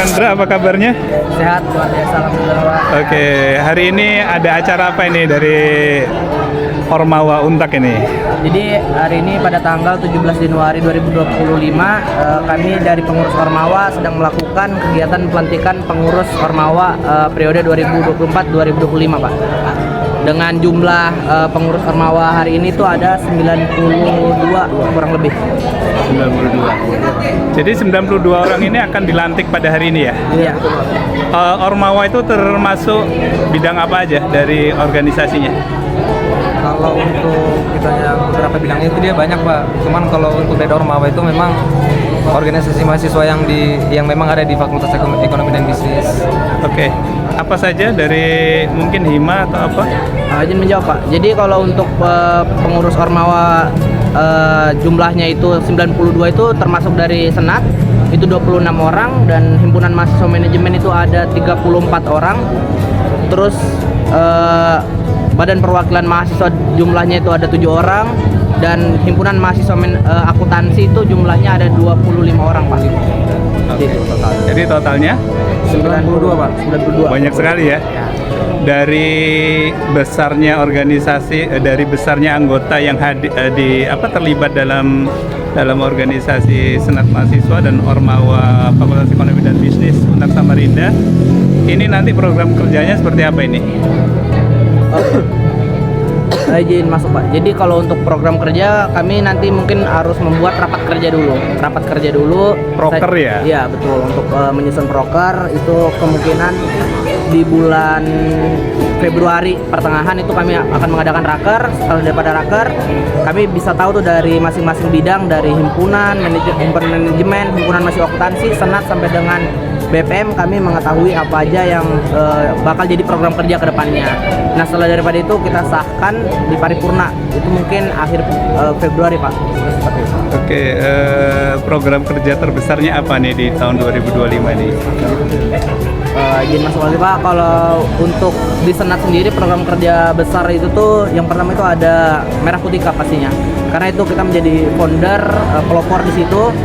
Chandra, apa kabarnya? Sehat, luar biasa, alhamdulillah Pak. Oke, hari ini ada acara apa ini dari Ormawa Untak ini? Jadi hari ini pada tanggal 17 Januari 2025 kami dari pengurus Ormawa sedang melakukan kegiatan pelantikan pengurus Ormawa periode 2024-2025 Pak. Dengan jumlah pengurus Ormawa hari ini tuh ada 92 kurang lebih. 92. Jadi 92 orang ini akan dilantik pada hari ini ya? Iya. Ormawa itu termasuk bidang apa aja dari organisasinya? Kalau untuk kita yang beberapa bidangnya itu dia banyak Pak. Cuman kalau untuk dari Ormawa itu memang organisasi mahasiswa yang memang ada di Fakultas Ekonomi dan Bisnis. Oke. Apa saja dari mungkin Hima atau apa? Izin menjawab Pak. Jadi kalau untuk pengurus Ormawa jumlahnya itu 92 itu termasuk dari Senat itu 26 orang dan himpunan mahasiswa manajemen itu ada 34 orang. Terus badan perwakilan mahasiswa jumlahnya itu ada 7 orang dan himpunan mahasiswa akuntansi itu jumlahnya ada 25 orang Pak. Oke. Jadi totalnya 92 Pak. 92. banyak sekali ya. Dari besarnya organisasi, dari besarnya anggota yang terlibat dalam organisasi Senat Mahasiswa dan Ormawa Fakultas Ekonomi dan Bisnis Untak Samarinda, ini nanti program kerjanya seperti apa ini? Izin masuk Pak. Jadi kalau untuk program kerja kami nanti mungkin harus membuat rapat kerja dulu. Proker ya? Iya betul. Untuk menyusun proker itu kemungkinan di bulan Februari pertengahan itu kami akan mengadakan raker. Setelah daripada raker kami bisa tahu tuh dari masing-masing bidang, dari himpunan manajemen, himpunan mahasiswa akuntansi, senat sampai dengan BPM, kami mengetahui apa aja yang bakal jadi program kerja ke depannya. Nah setelah daripada itu kita sahkan di paripurna, itu mungkin akhir Februari Pak. Oke, program kerja terbesarnya apa nih di tahun 2025 ini? Izin masuk lagi Pak, kalau untuk di Senat sendiri program kerja besar itu tuh yang pertama itu ada Merah Putih Cup pastinya. Karena itu kita menjadi founder, pelopor di situ.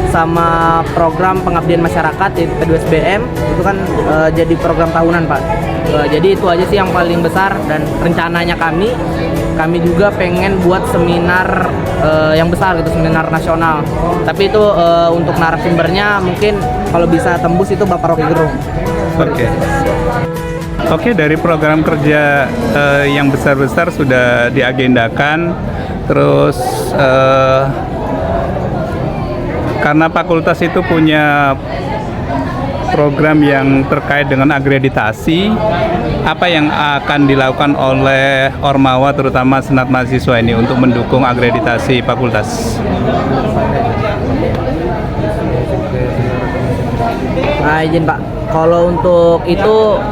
Sama program pengabdian masyarakat yaitu P2SBM itu kan jadi program tahunan Pak. Jadi itu aja sih yang paling besar dan rencananya kami juga pengen buat seminar yang besar gitu, seminar nasional. Tapi itu untuk narasumbernya mungkin kalau bisa tembus itu Bapak Rocky Gerung. Oke, dari program kerja yang besar-besar sudah diagendakan, terus karena fakultas itu punya program yang terkait dengan akreditasi, apa yang akan dilakukan oleh Ormawa terutama Senat Mahasiswa ini untuk mendukung akreditasi fakultas? Nah izin Pak, kalau untuk itu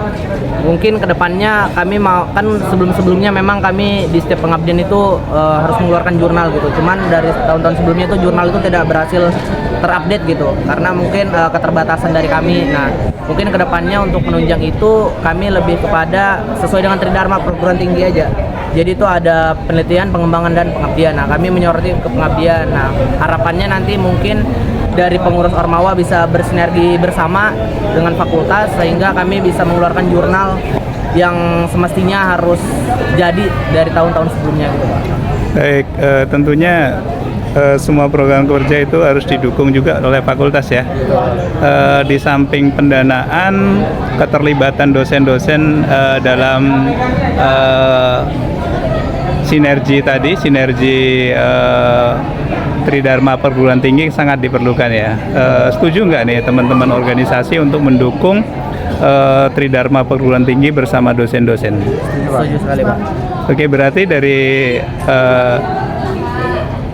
mungkin kedepannya kami mau, kan sebelumnya memang kami di setiap pengabdian itu harus mengeluarkan jurnal gitu. Cuman dari tahun-tahun sebelumnya itu jurnal itu tidak berhasil terupdate gitu karena mungkin keterbatasan dari kami. Nah mungkin kedepannya untuk menunjang itu kami lebih kepada sesuai dengan tridharma perguruan tinggi aja. Jadi itu ada penelitian, pengembangan dan pengabdian. Nah kami menyoroti ke pengabdian. Nah harapannya nanti mungkin dari pengurus Ormawa bisa bersinergi bersama dengan fakultas sehingga kami bisa mengeluarkan jurnal yang semestinya harus jadi dari tahun-tahun sebelumnya gitu Pak. Baik, tentunya semua program kerja itu harus didukung juga oleh fakultas ya. Di samping pendanaan, keterlibatan dosen-dosen dalam sinergi Tridharma perguruan tinggi sangat diperlukan ya. Setuju nggak nih teman-teman organisasi untuk mendukung Tridharma perguruan tinggi bersama dosen-dosen? Setuju sekali Pak. Oke, berarti dari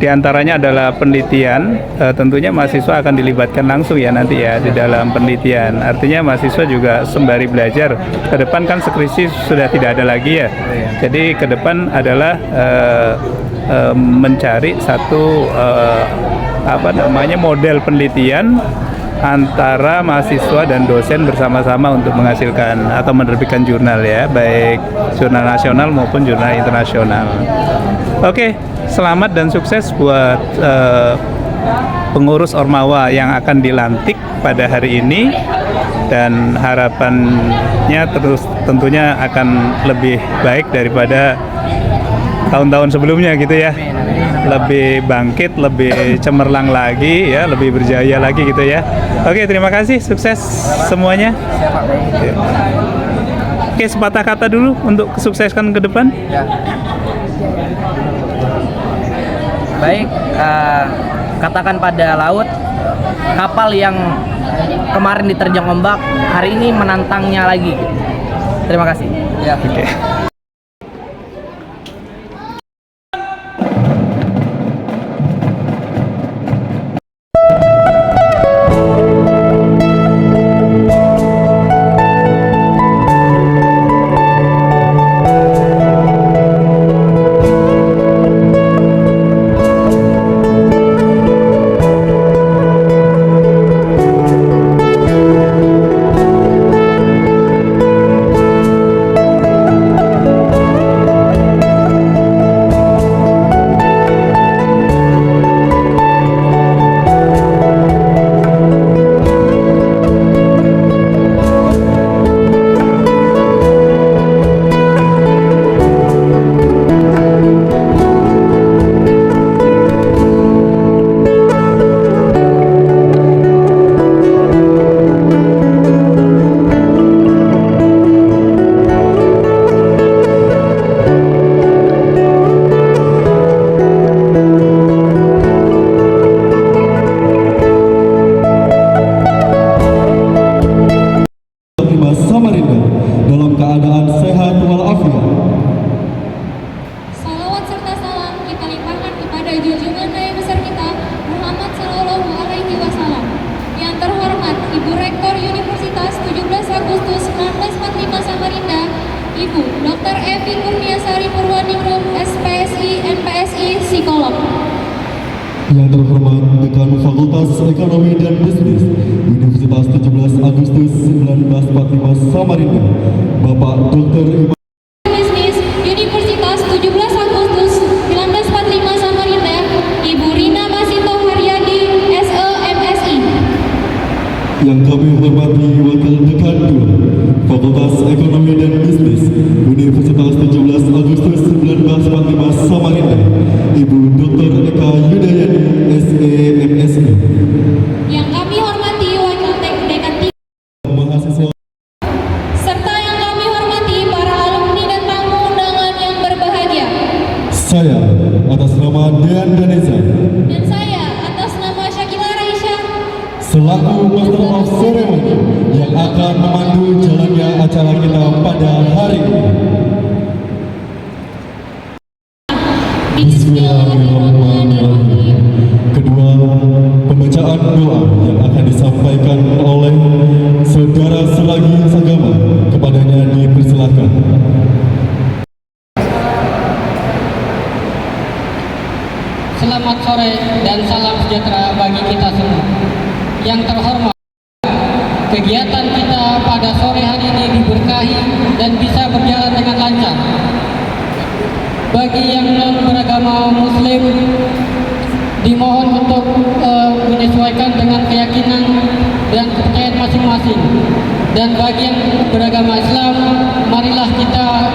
di antaranya adalah penelitian, tentunya mahasiswa akan dilibatkan langsung ya nanti ya di dalam penelitian. Artinya mahasiswa juga sembari belajar. Ke depan kan skripsi sudah tidak ada lagi ya. Jadi ke depan adalah mencari satu model penelitian antara mahasiswa dan dosen bersama-sama untuk menghasilkan atau menerbitkan jurnal ya, baik jurnal nasional maupun jurnal internasional. Oke, selamat dan sukses buat pengurus Ormawa yang akan dilantik pada hari ini, dan harapannya terus tentunya akan lebih baik daripada tahun-tahun sebelumnya gitu ya. Lebih bangkit, lebih cemerlang lagi ya, lebih berjaya lagi gitu ya. Oke, terima kasih, sukses semuanya. Ya. Oke, sepatah kata dulu untuk kesuksesan ke depan. Ya. Baik, katakan pada laut, kapal yang kemarin diterjang ombak, hari ini menantangnya lagi. Terima kasih. Ya. Oke. Samarinda dalam keadaan sehat walafiat. Salawat serta salam kita limpahkan kepada junjungan Nabi besar kita Muhammad Sallallahu Alaihi Wasallam. Yang terhormat Ibu Rektor Universitas 17 Agustus 1945 Samarinda, Ibu Dr. Evi Kurniasari Purwaningrum, SPSI, MPSI, Psikolog. Yang terhormat Dekan Fakultas Ekonomi dan Bisnis Universitas 17 Agustus 1945 Samarinda, Bapak Dr. Bisnis Universitas 17 Agustus 1945 Samarinda, Ibu Rina Masito Haryadi, SE, MSI. Yang kami hormati Wakil Dekan 2 Fakultas Ekonomi dan Bisnis Universitas 17 Agustus 1945 Samarinda, Ibu Dr. Eka Yudayani, SE, MSI. Yang kami hormati Wakil Dekan 3 Mahasiswa serta yang kami hormati para alumni dan tamu undangan yang berbahagia. saya atas nama Dean Danesa Dan saya atas nama Syakila Raisya selaku Master of Ceremony yang akan memandu jalannya acara kita pada hari ini. Bismillahirrahmanirrahim. Kedua, pembacaan doa yang akan disampaikan oleh saudara selagi seagama, kepadanya dipersilakan. Selamat sore dan salam sejahtera bagi kita semua. Yang terhormat, kegiatan kita pada sore hari ini diberkahi dan bisa berjalan dengan lancar. Bagi yang non beragama Muslim, dimohon untuk menyesuaikan dengan keyakinan dan kepercayaan masing-masing. Dan bagi yang beragama Islam, marilah kita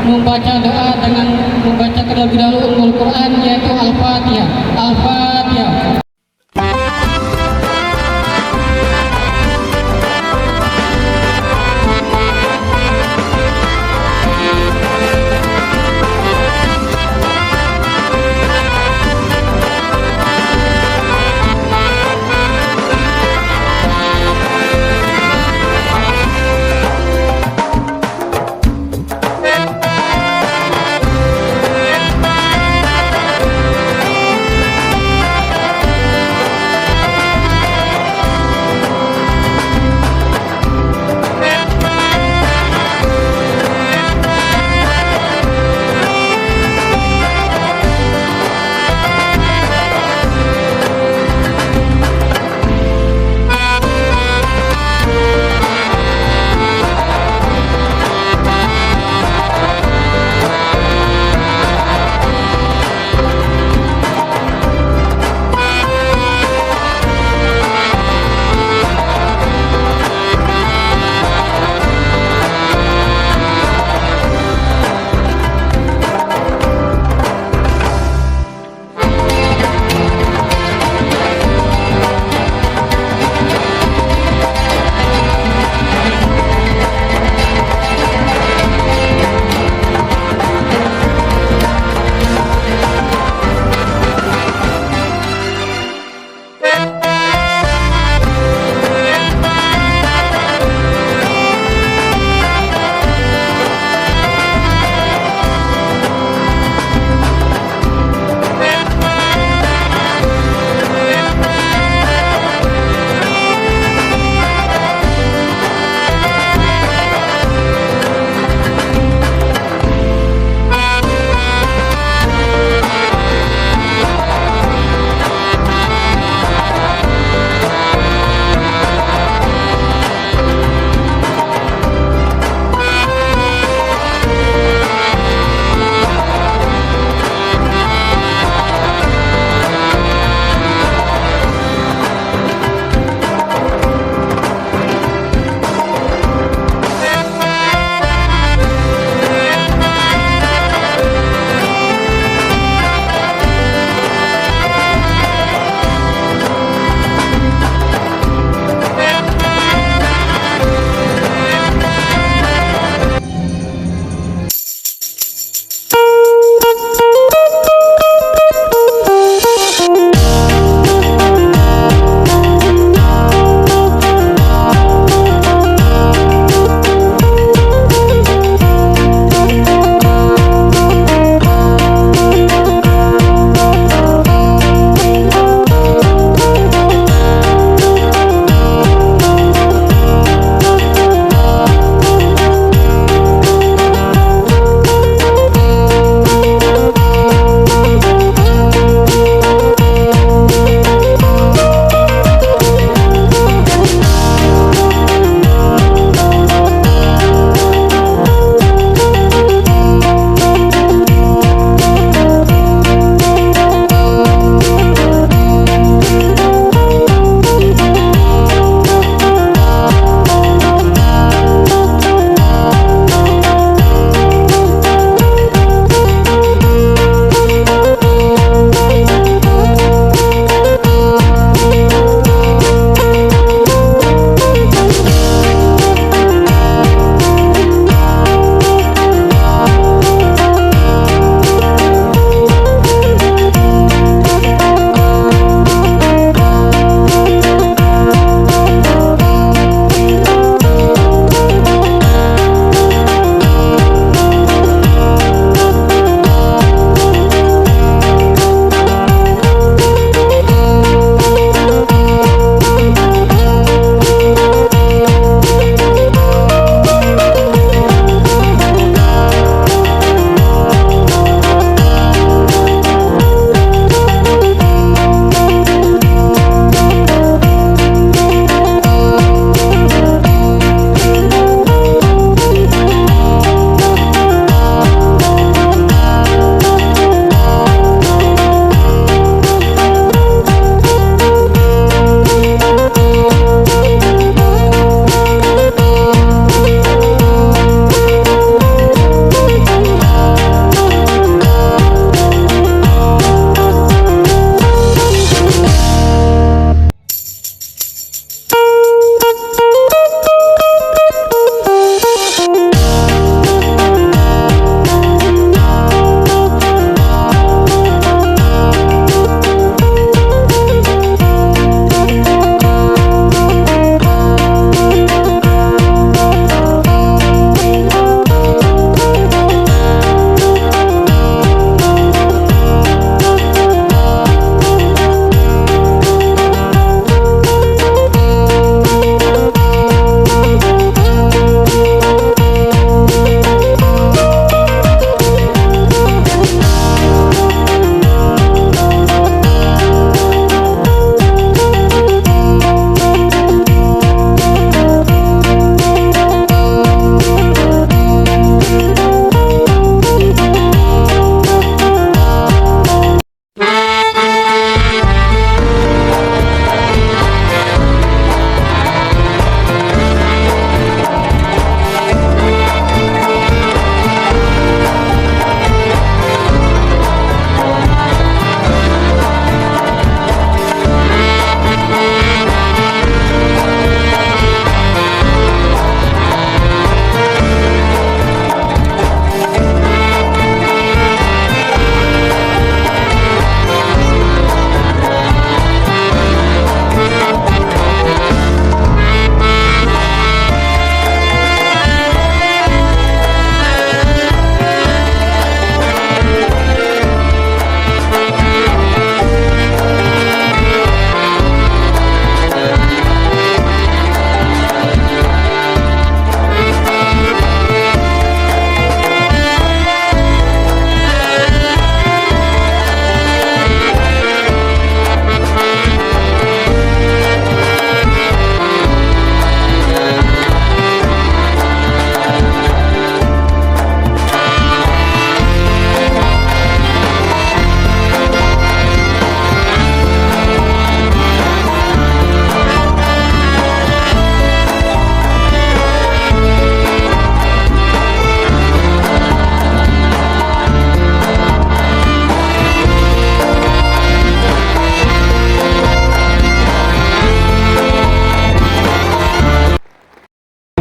membaca doa dengan membaca terlebih dahulu Ummul Quran, yaitu Al-Fatihah. Al-Fatihah.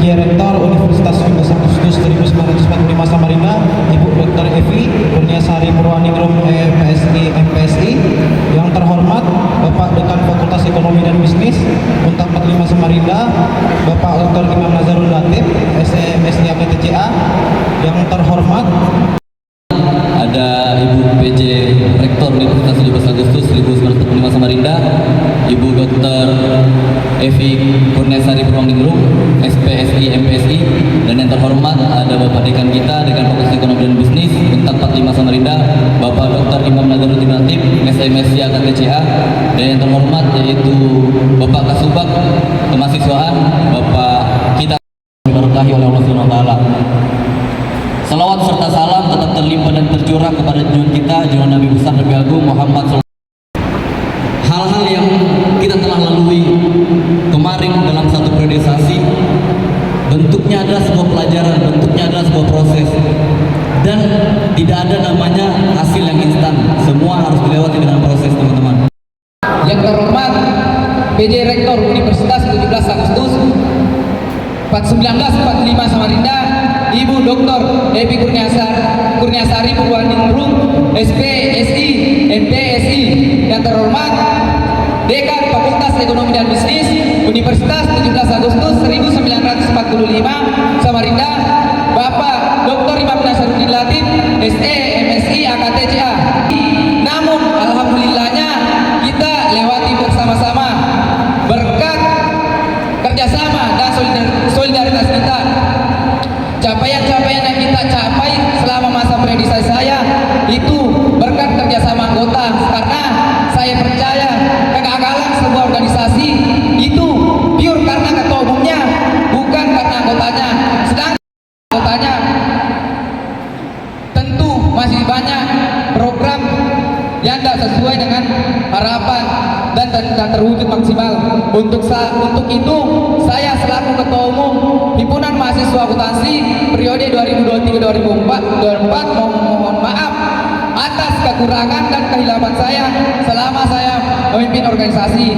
PJ Rektor Universitas 17 Agustus 1945 Samarinda, Ibu Dr. Evi Kurniasari Purwaningrum MPSI. Yang terhormat Bapak Dekan Fakultas Ekonomi dan Bisnis Unpad 45 Samarinda, Bapak Dr. Imam Nazarul Latif, SMSI AKTCA. Yang terhormat ada Ibu PJ Rektor Universitas 17 Agustus 1945 Samarinda, Ibu Dr. Evi Kurniasari Purwaningrum, SPSI MPSI, dan yang terhormat ada Bapak Dekan kita, Dekan Fakultas Ekonomi dan Bisnis Unpad 45 Samarinda, Bapak Dr. Imam Nazarul Latif, SMSI AKTCA, dan yang terhormat yaitu Bapak Kasubag Kemahasiswaan, Bapak kita diberkahi oleh Allah Subhanahu wa taala. Salawat serta salam tetap terlimpah dan tercurah kepada junjungan kita, junjungan Nabi besar Nabi Agung Muhammad SAW. Hal-hal yang kita telah lalui kemarin dalam satu periodisasi, bentuknya adalah sebuah pelajaran, bentuknya adalah sebuah proses, dan tidak ada namanya hasil yang instan. Semua harus dilewati dengan proses, teman-teman. Yang terhormat PJ Rektor Universitas 17 Agustus 1945 Samarinda, Ibu Dr. Evi Kurniasari Purwaningrum, SPSI MPSI. Yang terhormat Dekan Fakultas Ekonomi dan Bisnis Universitas 17 Agustus 1945 Samarinda, Bapak Dr. Imam Nazarul Latif, SE MSI AKTCA. Namun alhamdulillahnya kita lewati bersama-sama berkat kerjasama dan solidaritas kita. Capaian-capaian yang kita capai selama masa periodisasi saya itu berkat kerjasama anggota, karena saya percaya kegagalan sebuah organisasi itu pure karena ketua umumnya, bukan karena anggotanya. Sedangkan anggotanya tentu masih banyak program yang tidak sesuai dengan harapan dan tidak terwujud maksimal. Untuk itu saya selaku ketua umum Himpunan Mahasiswa Akuntansi periode 2023-2024 mohon maaf atas kekurangan dan kehilapan saya selama saya memimpin organisasi.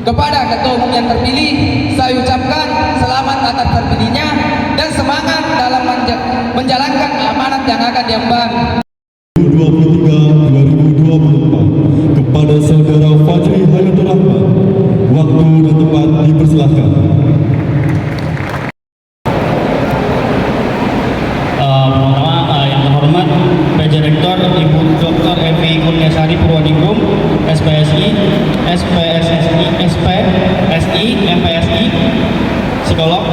Kepada ketua umum yang terpilih, saya ucapkan selamat atas terpilihnya dan semangat dalam menjalankan amanat yang akan diemban. 2023-2024 kepada Saudara Fajri Hayatul Rahman. Waktu dan tempat dipersilahkan. Pertama, yang terhormat PJ Rektor Ibu Dr. Evi Kurniasari Purwaningrum, SPSI, SPSI, MPSI, psikolog.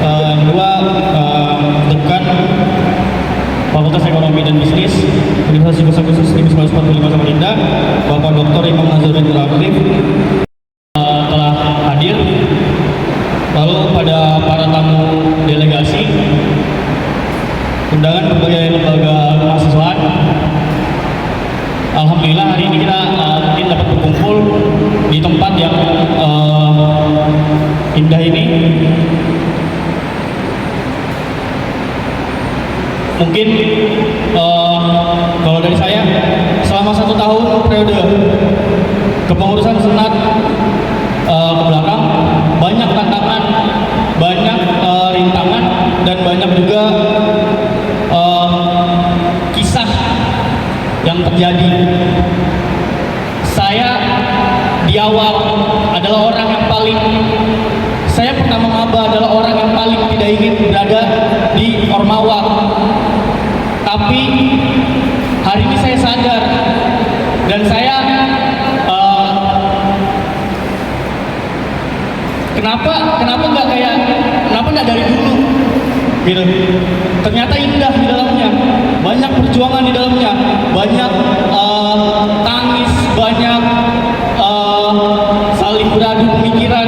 Yang kedua, Dekan Fakultas Ekonomi dan Bisnis Universitas 17 Agustus 1945 Samarinda, Bapak Dr. Imam Nazarul Latif telah hadir. Lalu pada para tamu delegasi, undangan berbagai lembaga kemahasiswaan, alhamdulillah hari ini kita mungkin dapat berkumpul di tempat yang indah ini. Mungkin kalau dari saya, selama 1 tahun periode kepengurusan senat ke belakang, banyak tantangan, banyak rintangan, dan banyak juga kisah yang terjadi. Saya di awal adalah orang yang paling, saya pernah mengaba adalah orang yang paling tidak ingin berada di Ormawa. Tapi hari ini saya sadar, dan saya kenapa nggak dari dulu gitu. Ternyata indah di dalamnya, banyak perjuangan di dalamnya, banyak tangis, banyak saling beradu pemikiran,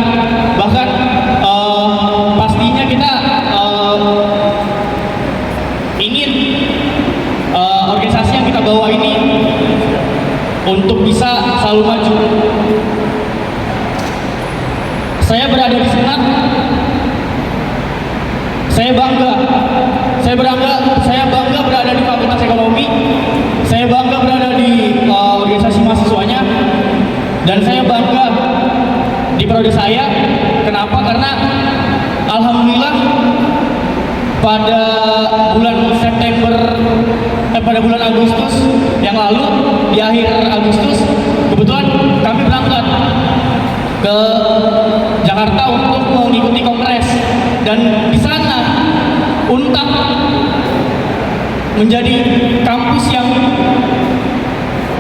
bahkan pastinya kita ingin organisasi yang kita bawa ini untuk bisa selalu maju. Saya berada di senat, saya bangga berada di Fakultas Ekonomi, saya bangga berada di organisasi mahasiswanya, dan saya bangga di periode saya. Kenapa? Karena pada bulan September, pada bulan Agustus yang lalu, di akhir Agustus, kebetulan kami berangkat ke Jakarta untuk mengikuti kongres, dan di sana Untak menjadi kampus yang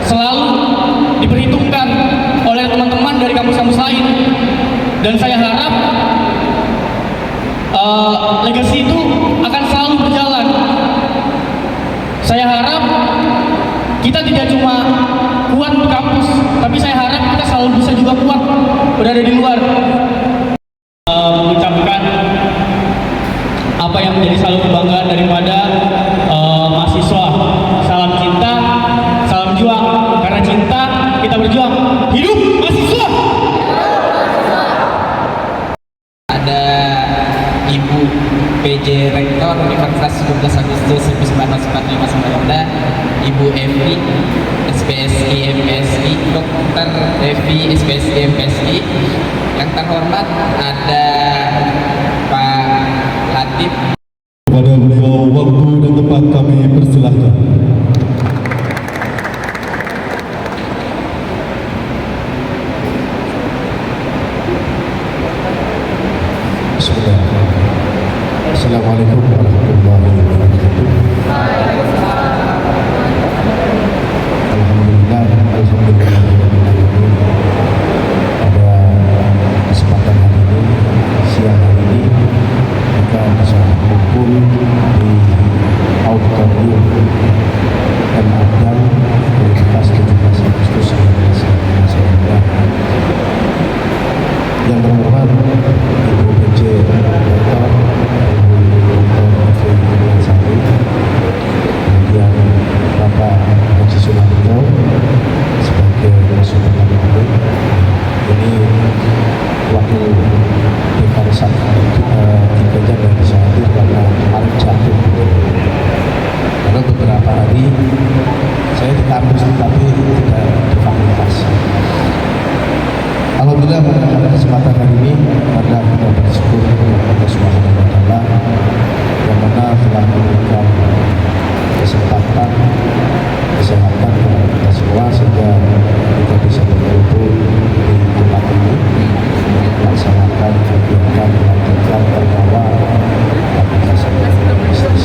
selalu diperhitungkan oleh teman-teman dari kampus-kampus lain, dan saya harap legasi itu akan selalu berjalan. Saya harap kita tidak cuma kuat di kampus, tapi saya harap kita selalu bisa juga kuat berada di luar. Mengucapkan apa yang menjadi selalu kebanggaan daripada mahasiswa. Salam cinta, salam juang. Karena cinta kita berjuang. Hidup mahasiswa! Ada Ibu PJ Rektor Universitas 17 Agustus 1945 Samarinda, Ibu Evi SPSI MPSI, Dr. Evi SPSI MPSI. Yang terhormat ada Pak Latif. Kepada beliau waktu dan tempat kami persilahkan. Bismillahirrahmanirrahim. Assalamualaikum warahmatullahi wabarakatuh. Alhamdulillah, pada kesempatan hari ini, siang hari ini, kita bisa kumpul di auditorium dan Abdal Universitas 17 Agustus 1945. Yang terhormat Ibu PJ Rektor, Ibu Dr. Evi Sari, kemudian Bapak Haji Sunarto sebagai Konsultan Publik. Ini wakil Dekan tiga jam yang bisa hadir karena kemarin jatuh. Karena beberapa hari saya di kampus tapi tidak di fakultas. Alhamdulillah pada kesempatan hari ini pada kita bersyukur kepada Allah Subhanahu wa Ta'ala yang mana telah memberikan kesempatan kesehatan kepada kita semua sehingga kita bisa berkumpul di tempat ini melaksanakan kegiatan melanjutkan terbawa aplikasi bisnis.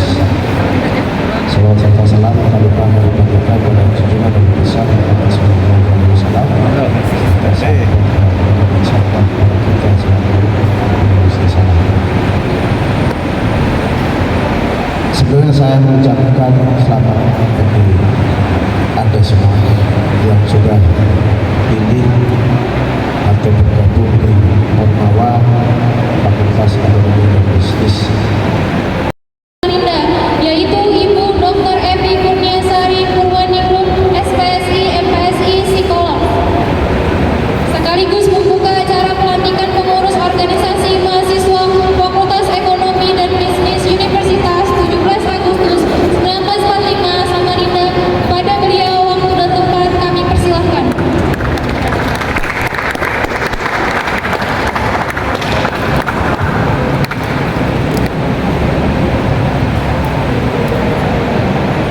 Salawat serta salam tak lupa mengucapkan kepada junjungan yang besar Muhammad Sallallahu Alaihi Wasallam. Sebenarnya saya mengucapkan selamat bagi Anda semua yang sudah pilih atau bergabung di Ormawa Fakultas Ekonomi dan Bisnis, yaitu Ibu Dr. Evi Kurniasari Purwaningrum SPSI MPSI Psikolog, sekaligus membuka acara pelantikan pengurus organisasi mahasiswa Fakultas Ekonomi dan Bisnis Universitas 17 Agustus 1945 Samarinda. Pada beliau waktu dan tempat kami persilahkan.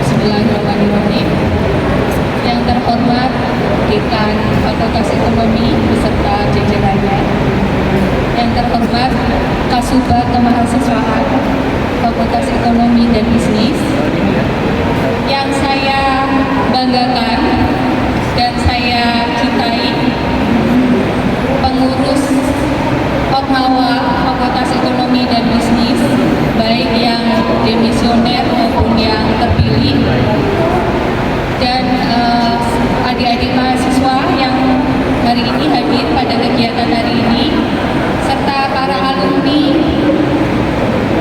Bismillahirrahmanirrahim. Yang terhormat Dekan Fakultas Ekonomi beserta jajarannya, yang terhormat Kasubag Kemahasiswaan Fakultas Ekonomi dan Bisnis, yang saya banggakan dan saya cintai, pengurus Ormawa Fakultas Ekonomi dan Bisnis, baik yang demisioner maupun yang terpilih, dan adik-adik mahasiswa yang hari ini hadir pada kegiatan hari ini, serta para alumni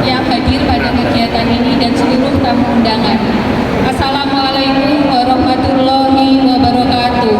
yang hadir pada kegiatan ini dan seluruh tamu undangan. Assalamualaikum warahmatullahi wabarakatuh.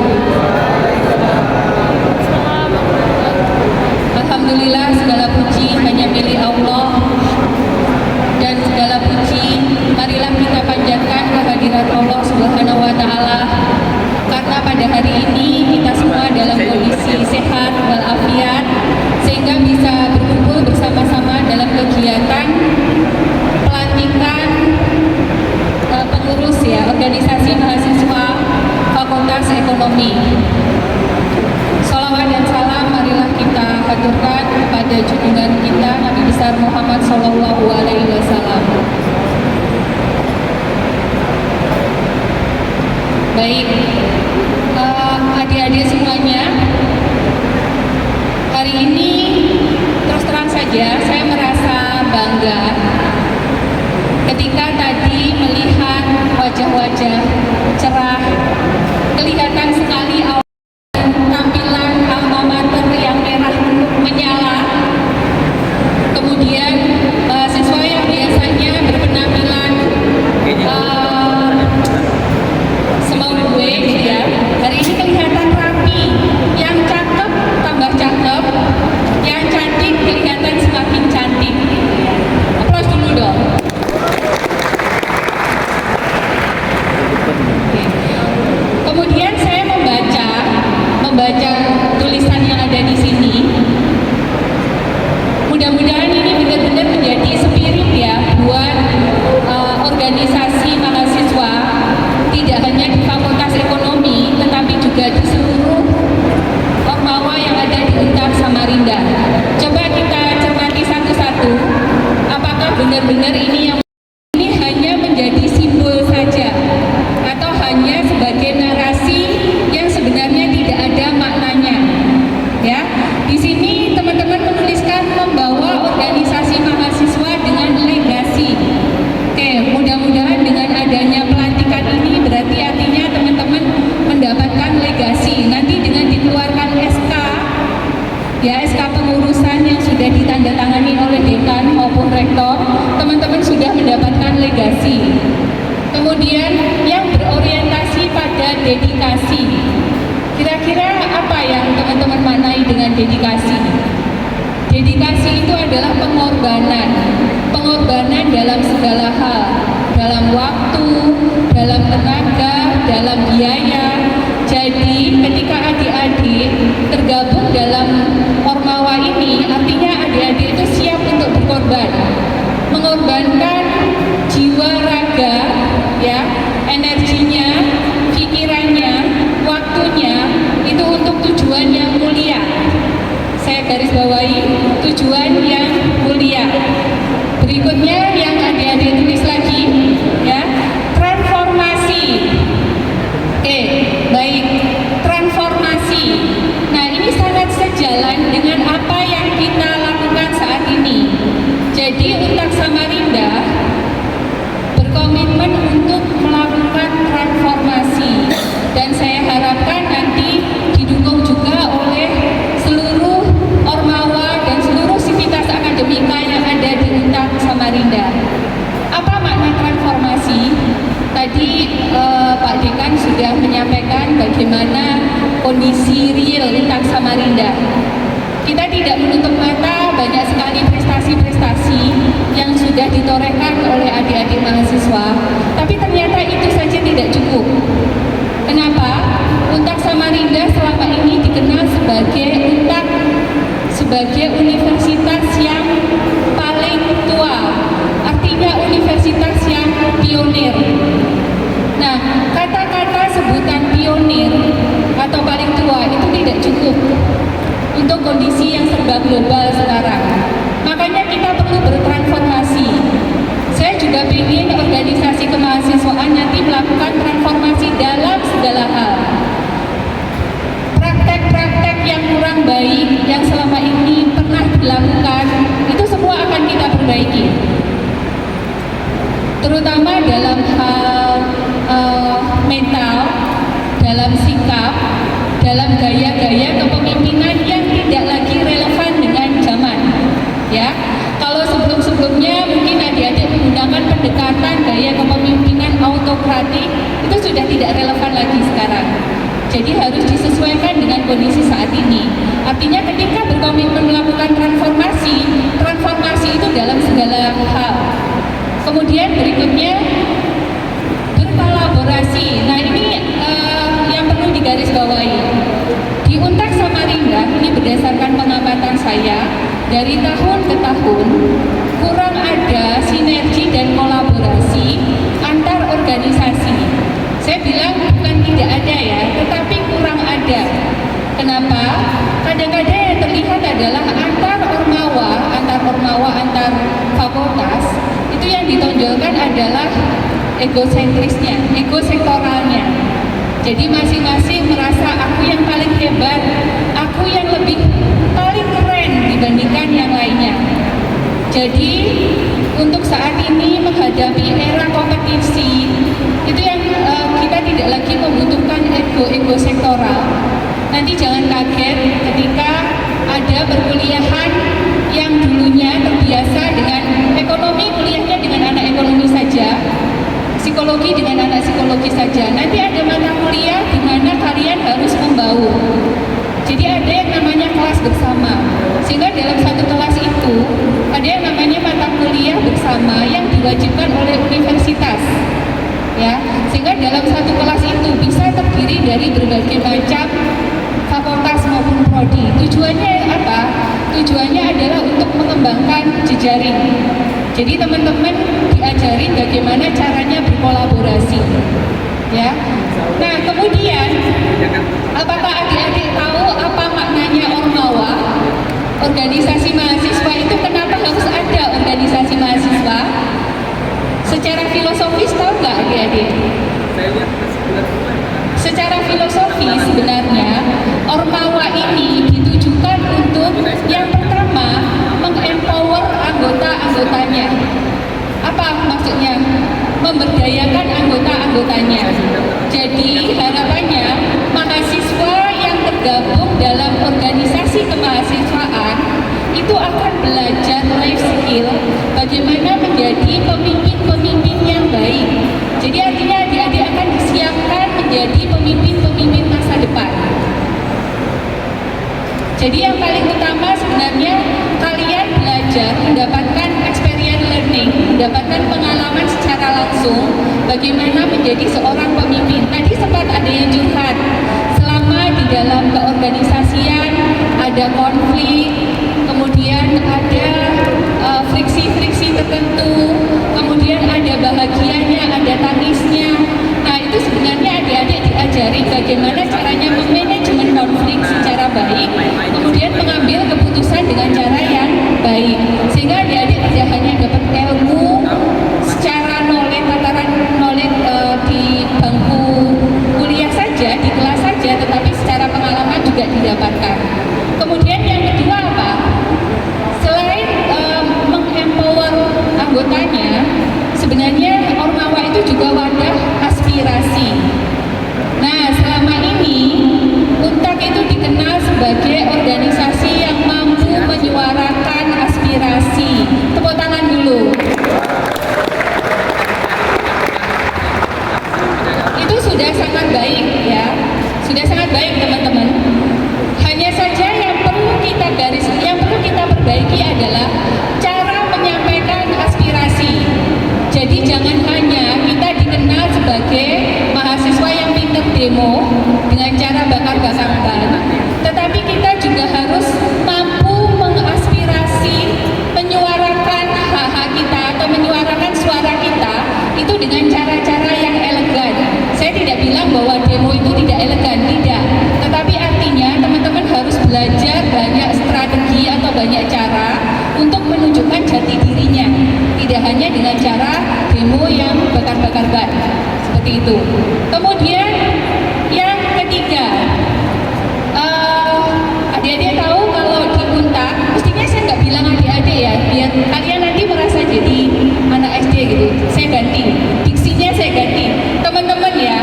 benar-benar ini hanya menjadi simbol saja atau hanya sebagai narasi yang sebenarnya tidak ada maknanya. Ya, di sini teman-teman menuliskan membawa organisasi mahasiswa dengan legasi. Oke, mudah-mudahan dengan adanya pelantikan ini berarti artinya teman-teman mendapatkan legasi. Nanti dengan dikeluarkan SK, ya SK pengurusan yang sudah ditandatangani oleh dekan maupun rektor, teman-teman sudah mendapatkan legasi. Kemudian yang berorientasi pada dedikasi. Kira-kira apa yang teman-teman maknai dengan dedikasi? Dedikasi itu adalah pengorbanan. Pengorbanan dalam segala hal, dalam waktu, dalam tenaga, dalam biaya. Jadi ketika adik-adik tergabung dalam Ormawa ini, artinya adik-adik itu siap untuk berkorban. Mengorbankan jiwa raga, ya, energinya, pikirannya, waktunya, itu untuk tujuan yang mulia. Saya garis bawahi, tujuan yang mulia. Berikutnya yang adik-adik tulis lagi, ya, transformasi. Oke, baik, transformasi. Nah, ini sangat sejalan dengan apa yang kita lakukan saat ini. Jadi Untak Samarinda berkomitmen untuk melakukan transformasi, dan saya harapkan nanti didukung juga oleh seluruh Ormawa dan seluruh sivitas akademika yang ada di Untak Samarinda. Apa makna transformasi? Tadi Pak Dekan sudah menyampaikan bagaimana kondisi real Untak Samarinda. Kita tidak menutup mata banyak sekali prestasi-prestasi yang sudah ditorehkan oleh adik-adik mahasiswa, tapi ternyata itu saja tidak cukup. Kenapa? Untak Samarinda selama ini dikenal sebagai universitas yang paling tua, artinya universitas yang pionir. Nah, kata-kata sebutan pionir atau paling tua itu tidak cukup untuk kondisi yang serba global sekarang. Makanya kita perlu bertransformasi. Saya juga ingin organisasi kemahasiswaan nanti melakukan transformasi dalam segala hal. Praktek-praktek yang kurang baik yang selama ini pernah dilakukan, itu semua akan kita perbaiki. Terutama dalam hal mental, dalam sikap, dalam gaya-gaya kepemimpinan yang tidak lagi relevan dengan zaman. Ya, kalau sebelum-sebelumnya mungkin adik-adik menggunakan pendekatan gaya kepemimpinan autokratik, itu sudah tidak relevan lagi sekarang. Jadi harus disesuaikan dengan kondisi saat ini. Artinya ketika berkomitmen melakukan transformasi, transformasi itu dalam segala hal. Kemudian berikutnya berkolaborasi. Nah, ini yang perlu digarisbawahi. Di Untak Samarinda ini berdasarkan pengamatan saya, dari tahun ke tahun kurang ada sinergi dan kolaborasi antar organisasi. Saya bilang bukan tidak ada ya, tetapi kurang ada. Kenapa? Kadang-kadang yang terlihat adalah antar ormawa, antar fakultas, itu yang ditonjolkan adalah egosentrisnya, ego sektoralnya. Jadi masing-masing merasa aku yang paling hebat, aku yang lebih paling keren dibandingkan yang lainnya. Jadi untuk saat ini menghadapi era kompetisi, itu yang kita tidak lagi membutuhkan ego sektoral. Nanti jangan kaget ketika ada perkuliahan yang dulunya terbiasa dengan ekonomi, kuliahnya dengan anak ekonomi saja, psikologi dengan anak psikologi saja. Nanti ada mata kuliah di mana kalian harus membaur. Jadi ada yang namanya kelas bersama. Sehingga dalam satu kelas itu ada yang namanya mata kuliah bersama yang diwajibkan oleh universitas. Ya, sehingga dalam satu kelas itu bisa terdiri dari berbagai macam fakultas maupun prodi. Tujuannya apa? Tujuannya adalah untuk mengembangkan jejaring. Jadi teman-teman diajarin bagaimana caranya berkolaborasi. Ya. Nah, kemudian apakah adik-adik tahu apa maknanya Ormawa? Organisasi mahasiswa itu kenapa harus ada organisasi mahasiswa? dalam organisasi kemahasiswaan itu akan belajar life skill, bagaimana menjadi pemimpin-pemimpin yang baik. Jadi artinya adik-adik akan disiapkan menjadi pemimpin-pemimpin masa depan. Jadi yang paling utama sebenarnya kalian belajar mendapatkan experience learning, mendapatkan pengalaman secara langsung bagaimana menjadi seorang pemimpin. Tadi sempat ada yang curhat, selama di dalam keorganisasian ada konflik, kemudian ada friksi-friksi tertentu, kemudian ada bahagianya, ada tangisnya. Nah itu sebenarnya adik-adik diajari bagaimana caranya memanajemen konflik secara baik, kemudian mengambil keputusan dengan cara yang baik, sehingga adik-adik tidak hanya dapat ilmu secara knowledge, tataran knowledge di bangku kuliah saja, di kelas saja, tetapi secara pengalaman juga didapatkan. Kemudian yang kedua apa? Selain mengempower anggotanya, sebenarnya Ormawa itu juga wadah aspirasi. Nah, selama ini UNTAK itu dikenal sebagai organisasi yang mampu menyuarakan aspirasi. Tepuk tangan dulu. Itu sudah sangat baik ya. Sudah sangat baik teman-teman. Hanya saja yang perlu kita perbaiki adalah cara menyampaikan aspirasi. Jadi jangan hanya kita dikenal sebagai mahasiswa yang pintar demo dengan cara bakar-bakar ban, tetapi kita juga harus mampu mengaspirasi, menyuarakan hak-hak kita atau menyuarakan suara kita itu dengan cara-cara yang elegan. Saya tidak bilang bahwa demo itu tidak elegan, tidak. Tetapi artinya teman-teman harus belajar banyak strategi atau banyak cara untuk menunjukkan jati dirinya. Tidak hanya dengan cara demo yang bakar-bakar ban. Seperti itu. Kemudian yang ketiga, adik-adik tahu kalau di UNTAK, mestinya saya nggak bilang adik-adik ya, biar kalian nanti merasa jadi anak SD gitu. Saya ganti, diksinya saya ganti. Teman-teman ya,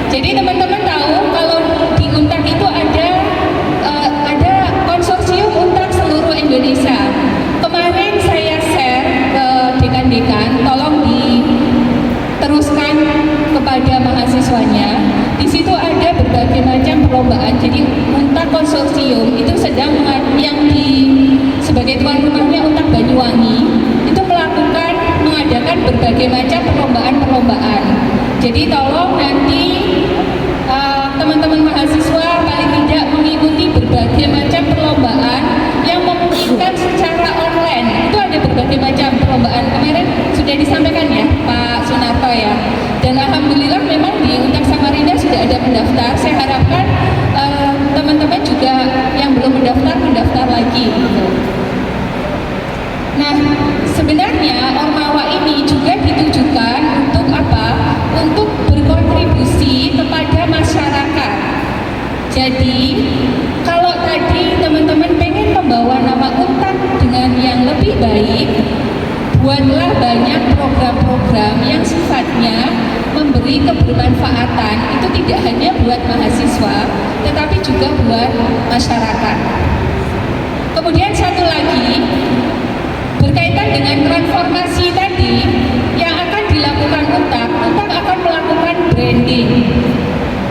jadi teman-teman tahu kalau di UNTAK itu ada konsorsium UNTAK seluruh Indonesia. Kemarin saya share ke dekan-dekan, tolong diteruskan kepada mahasiswanya. Di situ ada berbagai macam perlombaan. Jadi UNTAK konsorsium itu sedang yang sebagai tuan rumahnya UNTAK Banyuwangi itu mengadakan berbagai macam perlombaan. Jadi tolong nanti teman-teman mahasiswa paling tidak mengikuti berbagai macam perlombaan yang memungkinkan secara online. Itu ada berbagai macam perlombaan. Kemarin sudah disampaikan ya Pak Sunarto ya. Dan alhamdulillah memang di UNTAK Samarinda sudah ada pendaftar. Saya harapkan teman-teman juga yang belum mendaftar lagi. Nah, sebenarnya Ormawa ini juga ditujukan untuk apa? Untuk berkontribusi kepada masyarakat. Jadi, kalau tadi teman-teman pengen membawa nama UNTAK dengan yang lebih baik, buatlah banyak program-program yang sifatnya memberi kebermanfaatan. Itu tidak hanya buat mahasiswa, tetapi juga buat masyarakat. Kemudian satu lagi, berkaitan dengan transformasi tadi yang akan dilakukan UNTAK akan melakukan branding.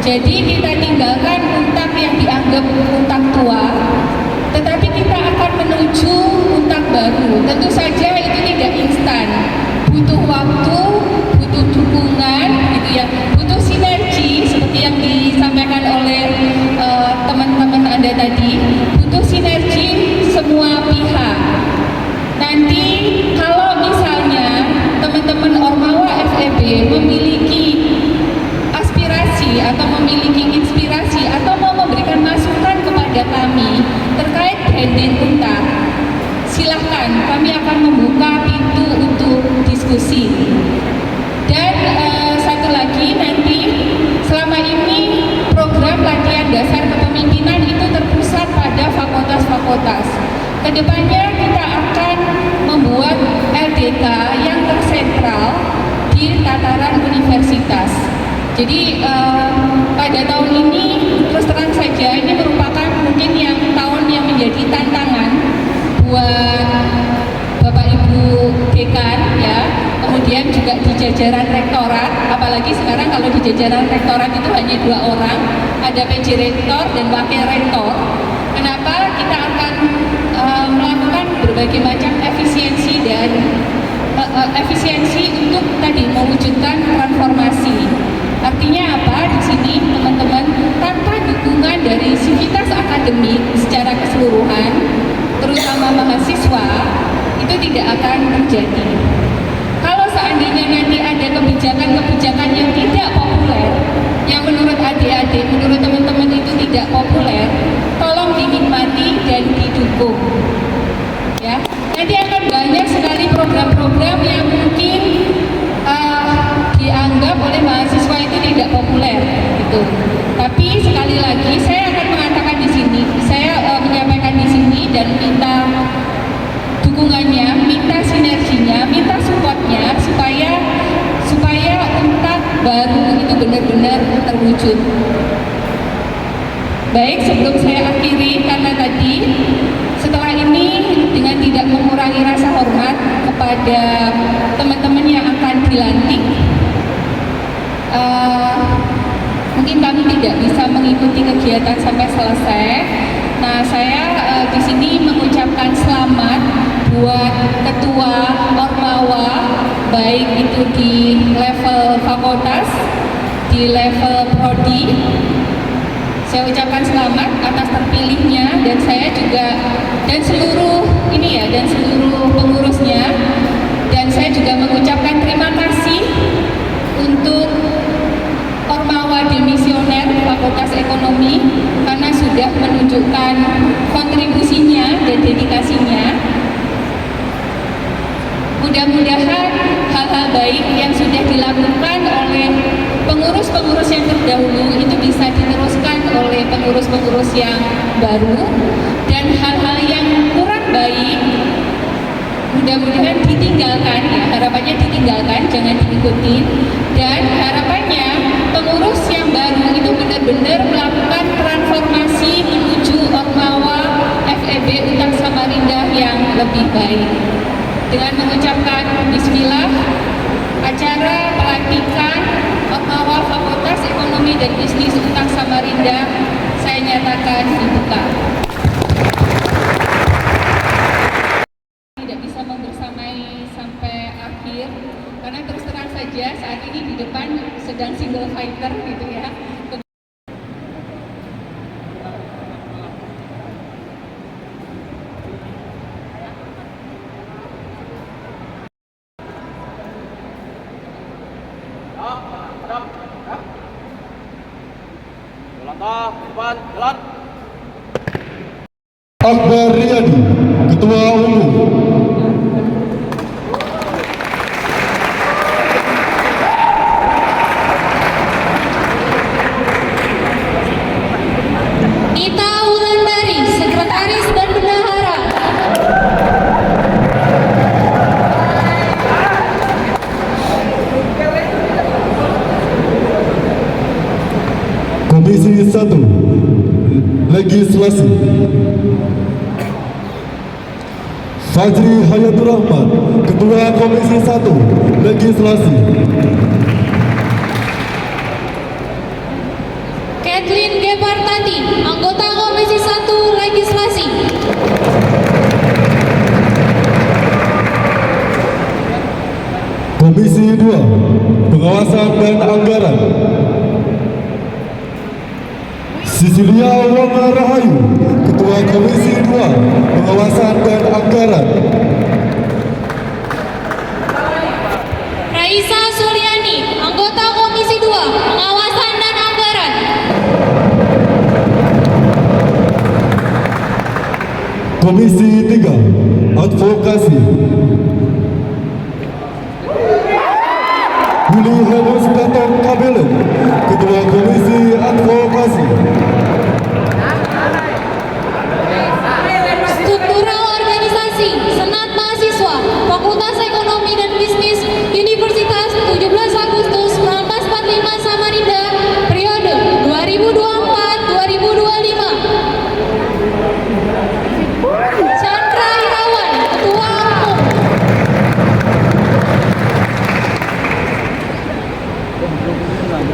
Jadi kita tinggalkan UNTAK yang dianggap UNTAK tua, tetapi kita akan menuju UNTAK baru. Tentu saja itu tidak instan, butuh waktu, butuh dukungan, gitu ya, butuh sinergi seperti yang disampaikan oleh teman-teman Anda tadi, butuh sinergi semua pihak. Nanti kalau misalnya teman-teman Ormawa FEB memiliki aspirasi atau memiliki inspirasi atau mau memberikan masukan kepada kami terkait branding UNTAK, silahkan, kami akan membuka pintu untuk diskusi. Dan satu lagi, nanti selama ini program latihan dasar kepemimpinan itu terpusat pada fakultas-fakultas. Kedepannya kita akan membuat LDK yang tersentral di tataran universitas. Jadi pada tahun ini terus terang saja ini merupakan mungkin jajaran rektorat, apalagi sekarang kalau di jajaran rektorat itu hanya 2 orang, ada PJ Rektor dan Wakil Rektor. Kenapa kita akan melakukan berbagai macam efisiensi dan efisiensi untuk tadi mewujudkan transformasi. Artinya apa? Di sini teman-teman, tanpa dukungan dari sivitas akademik secara keseluruhan, terutama mahasiswa, itu tidak akan terjadi. Kalau seandainya nanti ada kebijakan-kebijakan yang tidak populer, yang menurut adik-adik, menurut teman-teman itu tidak populer, tolong dinikmati dan didukung. Ya, nanti akan banyak sekali program-program yang mungkin dianggap oleh mahasiswa itu tidak populer, gitu. Tapi sekali lagi saya akan mengatakan di sini, saya menyampaikan di sini dan minta dukungannya, minta sinerginya, minta supportnya supaya UNTAD baru itu benar-benar terwujud. Baik, sebelum saya akhiri, karena tadi setelah ini dengan tidak mengurangi rasa hormat kepada teman-teman yang akan dilantik, mungkin kami tidak bisa mengikuti kegiatan sampai selesai. Nah, saya di sini mengucapkan selamat buat ketua Ormawa, baik itu di level fakultas, di level prodi. Saya ucapkan selamat atas terpilihnya, dan saya juga dan seluruh pengurusnya, dan saya juga mengucapkan terima kasih untuk Ormawa Demisioner Fakultas Ekonomi karena sudah menunjukkan kontribusinya dan dedikasinya. Mudah-mudahan hal-hal baik yang sudah dilakukan oleh pengurus-pengurus yang terdahulu itu bisa diteruskan oleh pengurus-pengurus yang baru, dan hal-hal yang kurang baik mudah-mudahan ditinggalkan, ya, harapannya ditinggalkan, jangan diikuti, dan harapannya pengurus yang baru itu benar-benar melakukan transformasi menuju Ormawa FEB UNTAD Samarinda yang lebih baik. Dengan mengucapkan bismillah, acara pelantikan Ormawa Fakultas Ekonomi dan Bisnis UNTAD Samarinda saya nyatakan dibuka. Tidak bisa membersamai sampai akhir karena terus terang saja saat ini di depan sedang single fighter gitu ya. Akbar Riyadi, Ketua Umum. Nita Wulandari, Sekretaris dan Bendahara. Komisi 1 Legislasi, Fajri Hayatur Rahman, Ketua Komisi 1 Legislasi. Kathleen Gepartati, anggota Komisi 1 Legislasi. Komisi 2 Pengawasan dan Anggaran, Sisilia Wanga Rahayu, Ketua Komisi 2 Pengawasan dan Anggaran. Raisa Suryani, anggota Komisi 2 Pengawasan dan Anggaran. Komisi 3 Advokasi, Willy Henus Gatot Kabelen, Ketua Komisi Advokasi. Struktural Organisasi Senat Mahasiswa Fakultas Ekonomi dan Bisnis Universitas 17 Agustus 1945 Samarinda, periode 2024-2025. Chandra Irawan, Ketua Umum.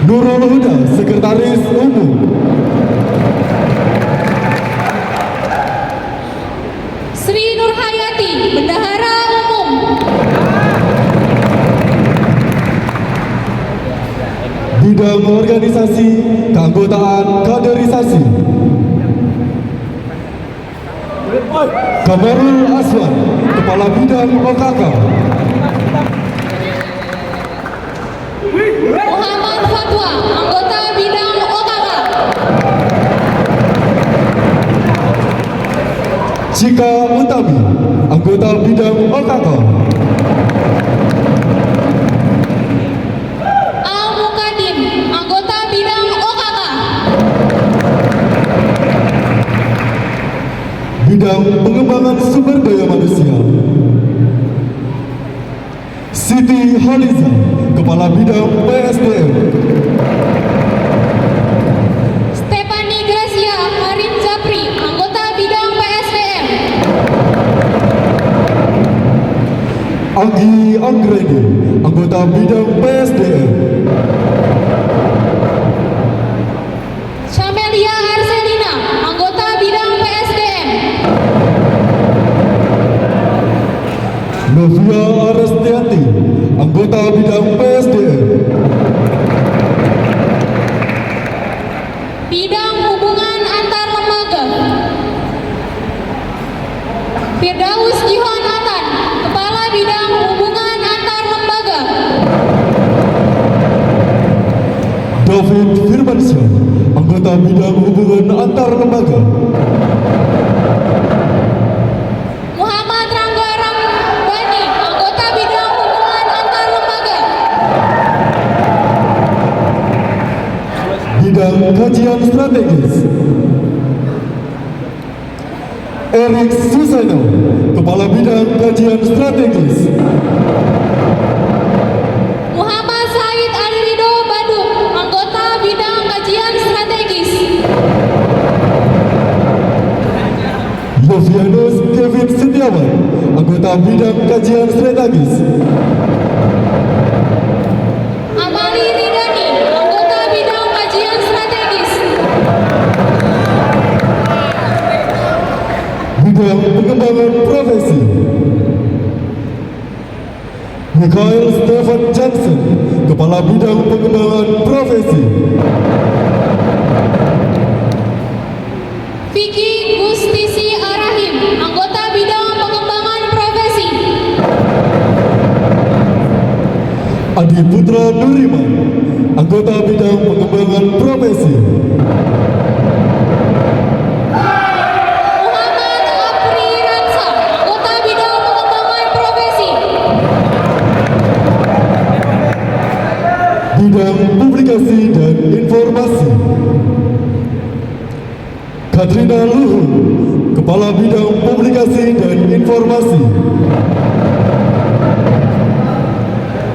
Nurul Huda, Sekretaris Umum. Sri Nurhayati, Bendahara Umum. Bidang Organisasi, Keanggotaan, Kaderisasi. Kamarul Aswan, Kepala Bidang OKK. Muhammad Fatwa, Anggota Bidang OKK. Cika Utami, Anggota Bidang OKK. Al Mukadim, Anggota Bidang OKK. Bidang Pengembangan Sumber Daya Manusia. Siti Haliza, Kepala Bidang PSDM. Stefani Gracia Karim Japri, Anggota Bidang PSDM. Anggi Anggreni, Anggota Bidang PSDM. Shamelia Arselina, Anggota Bidang PSDM. Novia Arestianti, Anggota Bidang PSDM. Bidang Hubungan Antar Lembaga. Firdaus Jihan Atan, Kepala Bidang Hubungan Antar Lembaga. David Firmansyah, Anggota Bidang Hubungan Antar Lembaga. Muhammad Rangga Rambani, Anggota Bidang Hubungan Antar Lembaga. Bidang Kajian Strategis. Erik Suseno, Kepala Bidang Kajian Strategis. Muhammad Said Ali Ridho Badung, Anggota Bidang Kajian Strategis. Yovianus Kevin Setiawan, Anggota Bidang Kajian Strategis. Amali Ridani, Anggota Bidang Kajian Strategis. Bidang Pengembangan Profesi. Mikhail Stefan Johnson, Kepala Bidang Pengembangan Profesi. Vicky Gustisi Arahim, Anggota Bidang Pengembangan Profesi. Adi Putra Nuriman, Anggota Bidang Pengembangan Profesi. Muhammad Apri Ransa, Anggota Bidang Pengembangan Profesi. Bidang Publikasi dan Informasi. Katrina Luhur, Kepala Bidang Publikasi dan Informasi.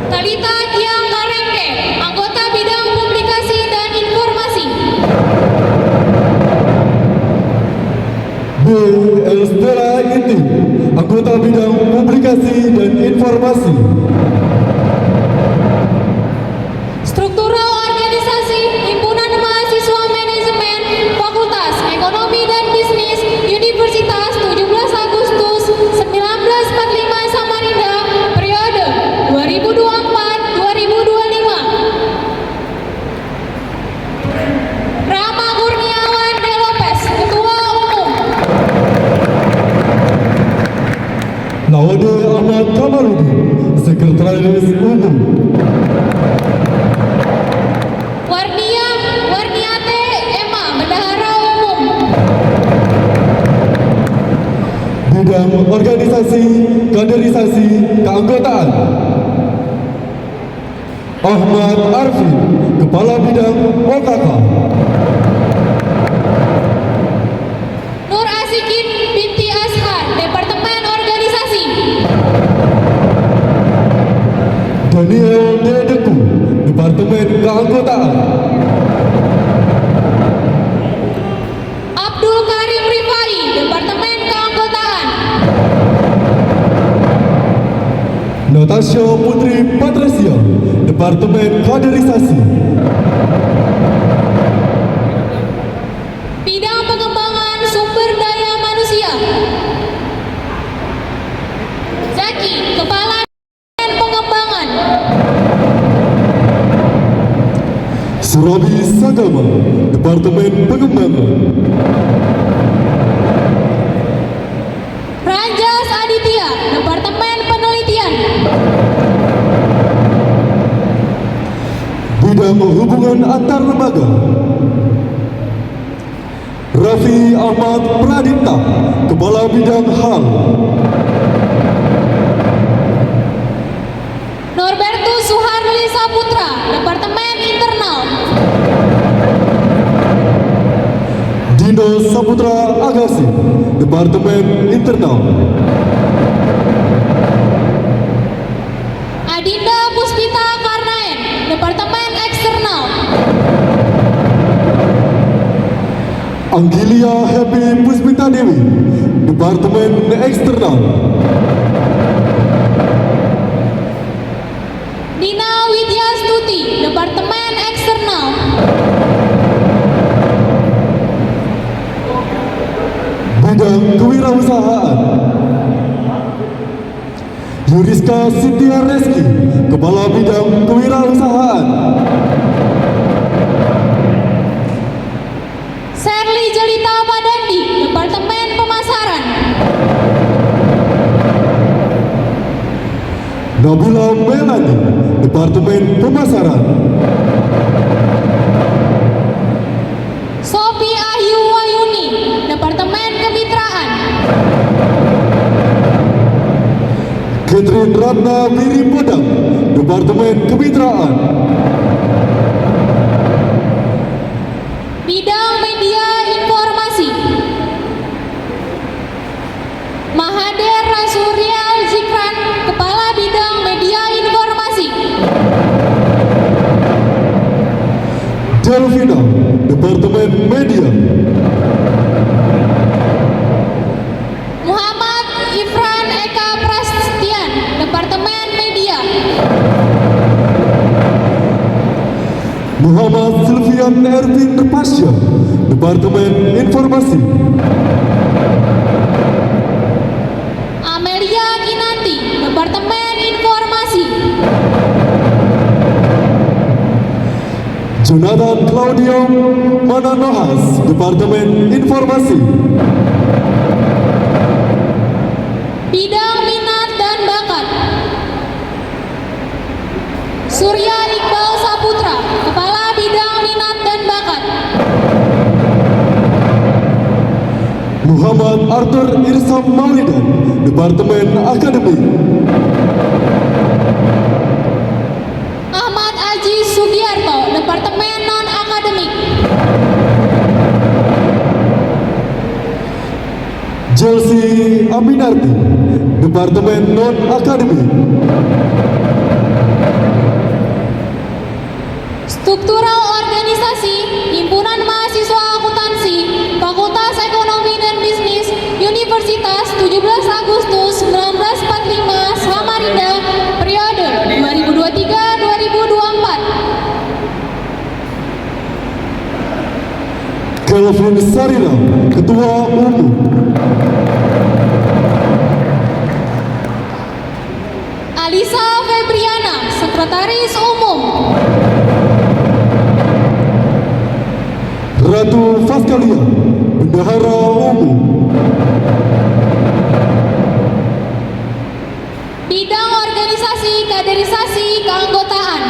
Talita Diang Karengke, Anggota Bidang Publikasi dan Informasi. B. Elstera Inti, Anggota Bidang Publikasi dan Informasi. Struktural Organisasi Himpunan Mahasiswa Manajemen Fakultas Ekonomi dan Bisnis Universitas 17 Agustus 1945 Samarinda, periode 2024-2025. Rama Kurniawan De Lopez, Ketua Umum. Laude Ahmad Kamarudin, Sekretaris Umum. Warniate Emma, Bendahara Umum. Bidang Organisasi, Kaderisasi, Keanggotaan. Ahmad Arfin, Kepala Bidang OKK. Nur Asikin binti Ashar, Departemen Organisasi. Daniel Dedeku, Departemen Keanggotaan. Abdul Karim Rifai, Departemen Keanggotaan. Natasha Putri Patricia, Departemen Departemen Kaderisasi. Bidang pengembangan sumber daya manusia. Zaki, Kepala Pengembangan. Surabi Sagama, Departemen Pengembangan. Ranjas Aditya, Departemen Penelitian. Bidang Hubungan Antar Lembaga. Raffi Ahmad Pradipta, Kepala Bidang HAL. Norbertus Suharli Saputra, Departemen Internal. Dino Saputra Agassi, Departemen Internal. Adinda Puspita Karnaen, Departemen Eksternal. Anggilia Happy Puspita Dewi, Departemen Eksternal. Dina Widya Stuti, Departemen Eksternal. Bidang Kewirausahaan. Yuriska Cynthia Reski, Kepala Bidang Kewirausahaan. Serly Jelita Padandi, Departemen Pemasaran. Nabila Melani, Departemen Pemasaran. Sophie Ahyu Wayuni, Departemen Kemitraan. Catherine Ratna Biri Podang, Departemen Kemitraan. Bidang Media Informasi. Mahader Rasuryal Zikran, Kepala Bidang Media Informasi. Delvina, Departemen Media. Muhammad Ifran Eka Prastian, Departemen Media. Muhammad Sylvian Ervin Pasya, Departemen Informasi. Amelia Kinanti, Departemen Informasi. Jonathan Claudio Mananohas, Departemen Informasi. Bidang Minat dan Bakat. Surya Iqbal Saputra, Kepala Bidang Minat dan Bakat. Muhammad Arthur Irsam Maulidan, Departemen Akademik. Ahmad Aji Sugiarto, Departemen Non-Akademik. Chelsea Aminarti, Departemen Non-Akademik. Struktural Organisasi Himpunan Mahasiswa Akuntansi Fakultas Ekonomi dan Bisnis Universitas 17 Agustus 1945 Samarinda periode 2023-2024. Kelvin Sarira, Ketua Umum. Alisa Febriana, Sekretaris Umum. Ratu Faskalia, Bendahara Umum. Bidang Organisasi Kaderisasi Keanggotaan.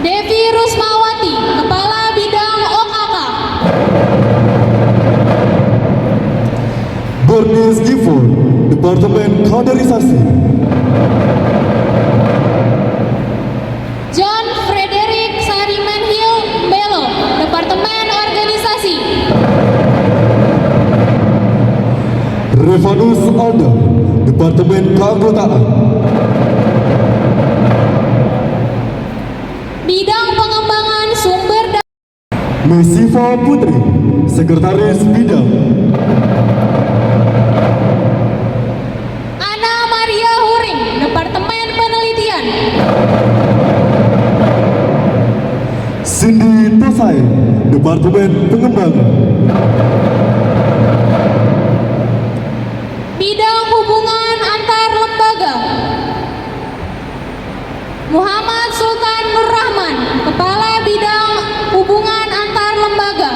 Devi Rusmawati, Kepala Bidang OKK. Bernice Gifford, Departemen Kaderisasi. John Frederick Sarimenhil Belo, Departemen Organisasi. Revanus Alda, Departemen Keanggotaan. Bidang Pengembangan Sumber Daya. Mesifa Putri, Sekretaris Bidang. Ana Maria Huring, Departemen Penelitian. Departemen Pengembangan. Bidang Hubungan Antar Lembaga, Muhammad Sultan Nur Rahman, Kepala Bidang Hubungan Antar Lembaga.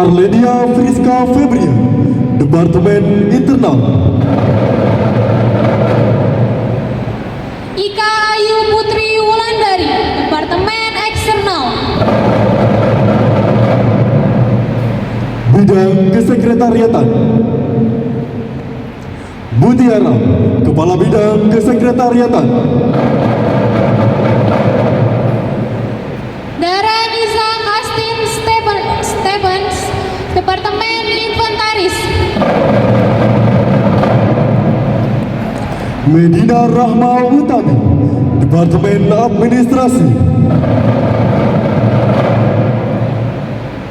Arledia Friska Febria, Departemen Internal. Ika Ayu Putri Wulandari, Departemen Eksternal. Bidang Kesekretariatan. Mutiara, Kepala Bidang Kesekretariatan. Dara Nisa Kastin Stevens, Departemen Inventaris. Medina Rahma Utami, Departemen Administrasi.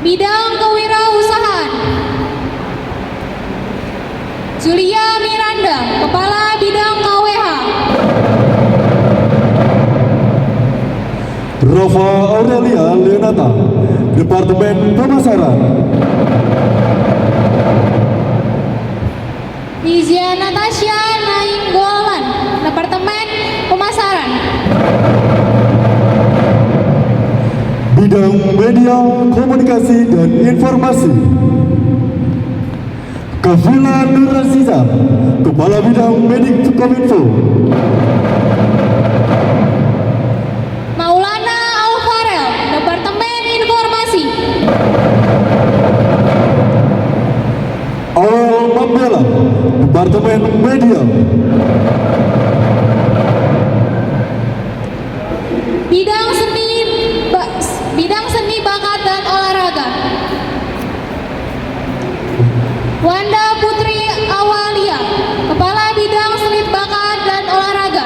Bidang Kewirausahaan, Julia Miranda, Kepala Bidang KWH. Rafa Aurelia Leonata, Departemen Pemasaran. Nizia Natasha Nainggolan, Departemen Pemasaran. Bidang Media, Komunikasi dan Informasi. Kafila Nur Aziza, Kepala Bidang Medik Kominfo. Maulana Alfarel, Departemen Informasi. Awal Mambela, Departemen Media. Bidang Seni Bakat dan Olahraga, Wanda Putri Awalia, Kepala Bidang Seni Bakat dan Olahraga.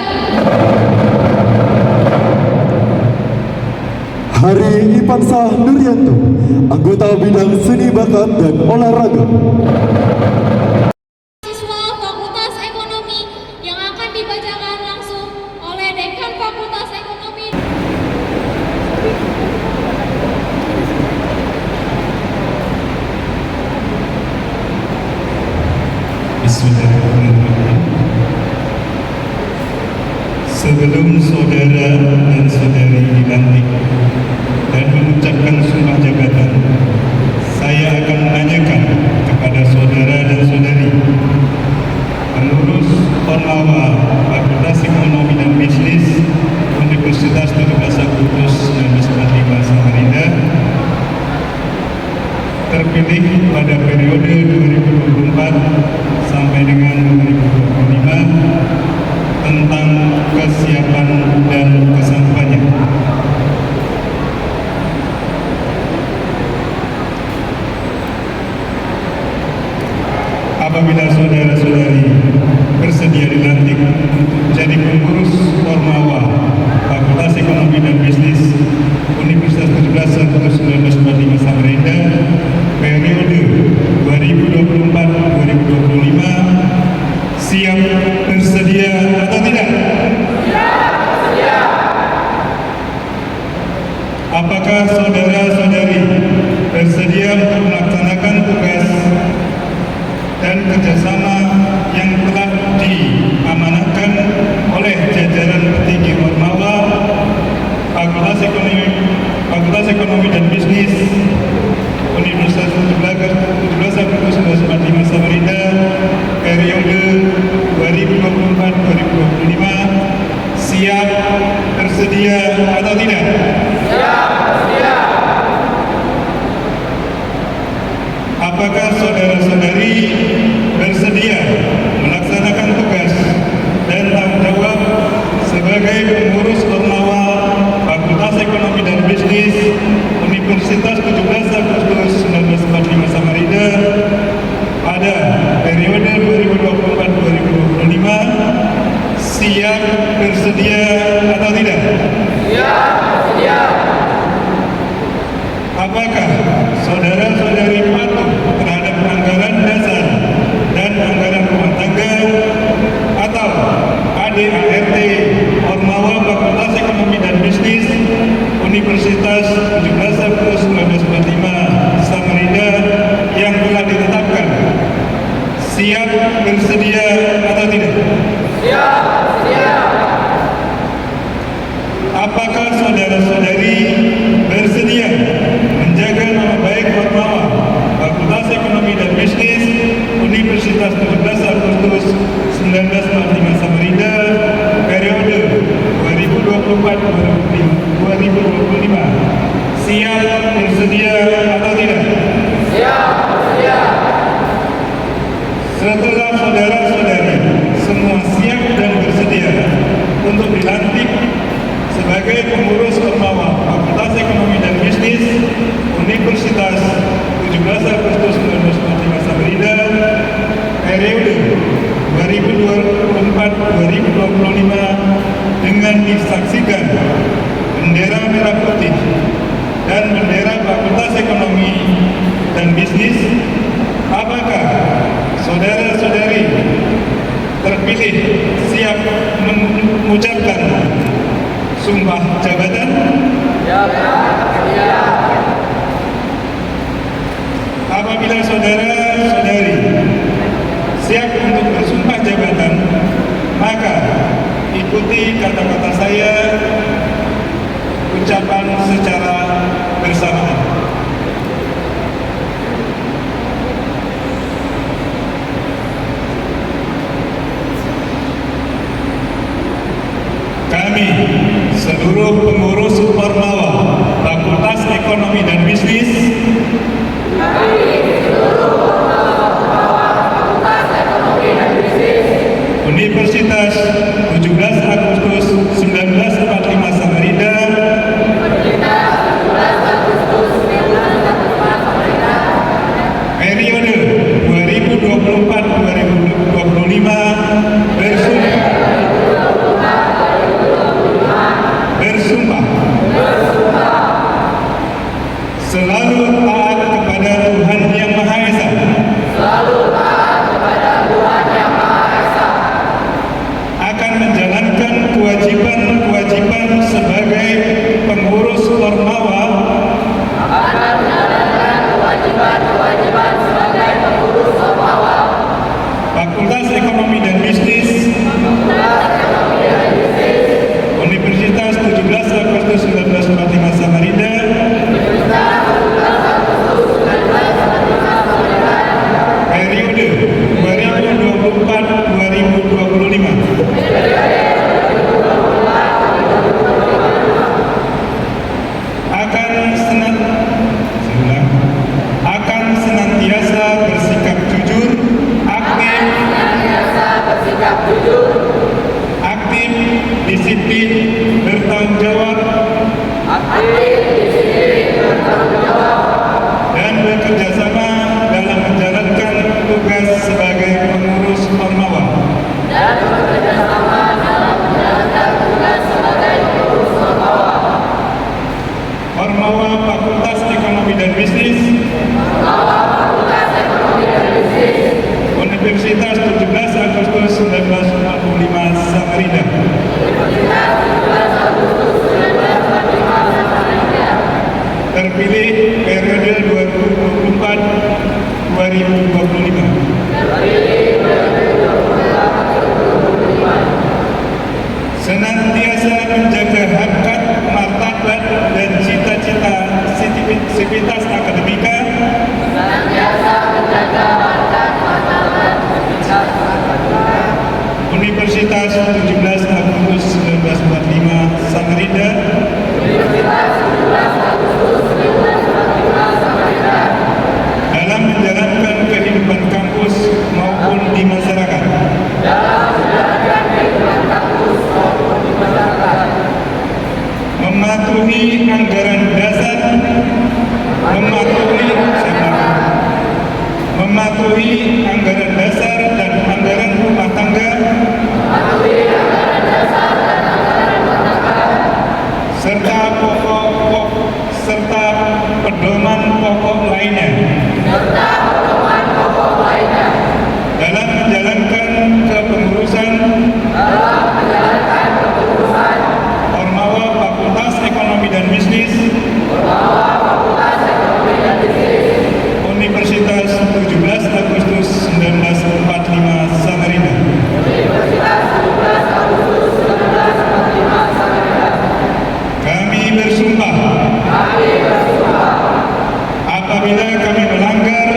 Hari Ipansah Nuryanto, anggota Bidang Seni Bakat dan Olahraga. Siswa Fakultas Ekonomi yang akan dibacakan langsung oleh Dekan Fakultas Ekonomi. Bismillahirrahmanirrahim. Sebelum saudara dan saudari dilantik dan mengucapkan sumpah jabatan, saya akan menanyakan kepada saudara dan saudari pengurus Ormawa Fakultas Ekonomi dan Bisnis Universitas 17 Agustus 1945 Samarinda, terpilih pada periode 2024 sampai dengan 2025, tentang kesiapan dan kesanggupannya. Apabila saudara-saudari bersedia dilantik jadi pengurus Ormawa Fakultas Ekonomi dan Bisnis Universitas 17 Agustus 1945 Samarinda periode 2024-2025, siap bersedia atau tidak? Apakah saudara-saudari bersedia untuk melaksanakan tugas dan kerjasama yang telah diamanahkan oleh jajaran petinggi Ormawa Fakultas Ekonomi dan Bisnis Universitas 17 Agustus 1945 Samarinda periode 2024-2025, siap bersedia atau tidak? Apakah saudara-saudari bersedia melaksanakan tugas dan tanggung jawab sebagai pengurus Ormawa Fakultas Ekonomi dan Bisnis Universitas 17 Agustus 1945 Samarinda pada periode 2024-2025, siap bersedia atau tidak? Apakah saudara-saudari patuh terhadap anggaran dasar dan anggaran rumah tangga atau ADART Ormawa Fakultas Ekonomi dan Bisnis siap bersedia atau tidak? Siap, siap. Setelah saudara-saudari semua siap dan bersedia untuk dilantik sebagai pengurus Ormawa Fakultas Ekonomi dan Bisnis Universitas 17 Agustus 1945 Samarinda periode 2024-2025 dengan disaksikan bendera merah putih dan bendera Fakultas Ekonomi dan Bisnis, apakah saudara-saudari terpilih siap mengucapkan sumpah jabatan? Siap, siap. Apabila saudara-saudari siap untuk bersumpah jabatan, maka ikuti kata-kata saya ucapan secara bersamaan. Kami, seluruh pengurus Ormawa Fakultas Ekonomi dan Bisnis Universitas 17 Agustus 1945 Samarinda periode 2024-2025 bersumpah selalu taat kepada Tuhan Yang Maha Esa, akan menjalankan kewajiban-kewajiban sebagai pengurus Ormawa Fakultas Ekonomi dan Bisnis Universitas 17 Agustus 1945 Samarinda periode 2024-2025 akan senantiasa bersikap jujur, aktif, disiplin, bertanggung jawab, dan bekerja sama dalam menjalankan tugas sebagai pengurus Ormawa. Ormawa Fakultas Ekonomi dan Bisnis Universitas 17 Agustus 1945 Samarinda terpilih periode 2024-2025 senantiasa menjaga harkat, martabat, dan cita-cita sivitas akademika Universitas 17 Agustus 1945 Samarinda dalam menjalankan kehidupan kampus maupun di masyarakat. Mematuhi anggaran dasar, mematuhi anggaran dasar dan anggaran rumah tangga, serta pedoman pokok lainnya dalam menjalankan kepengurusan Ormawa Fakultas Ekonomi dan Bisnis Universitas 17 Agustus 1945 Samarinda. Kami bersumpah apabila kami melanggar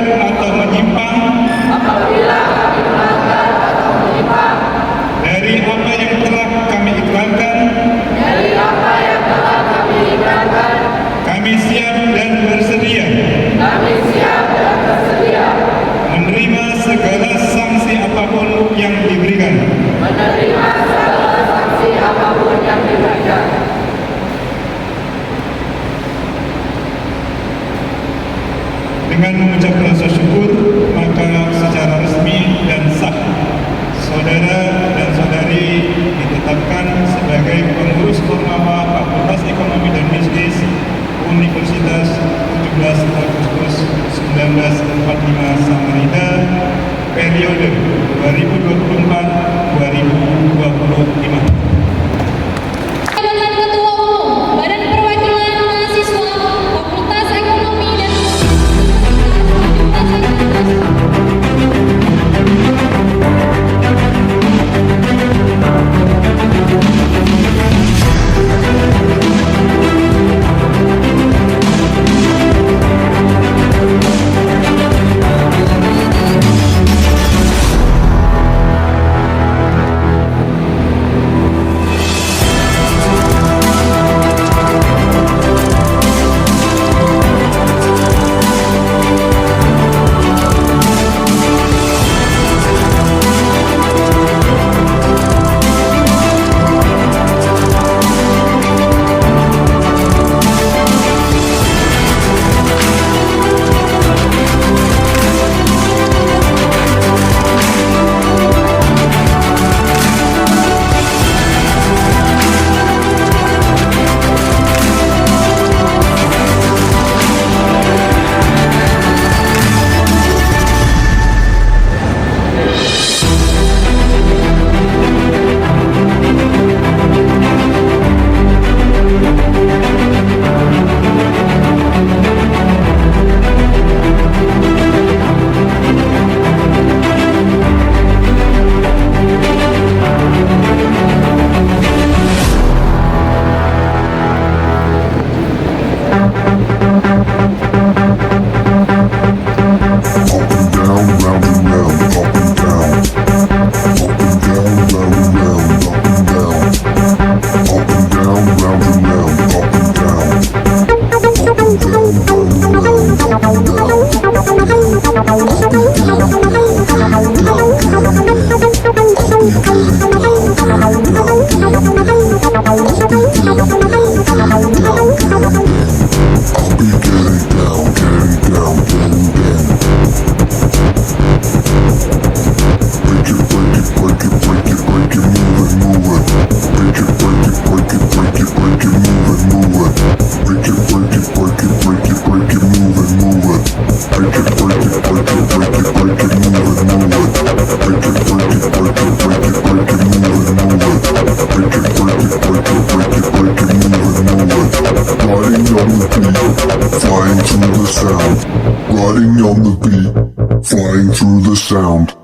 Dengan mengucap rasa syukur, maka secara resmi dan sah, saudara dan saudari ditetapkan sebagai pengurus Ormawa Fakultas Ekonomi dan Bisnis Universitas 17 Agustus 1945 Samarinda, periode 2024-2025. Dengan Ketua Umum Badan Perwakilan Mahasiswa Fakultas Ekonomi dan Riding on the beat, flying through the sound.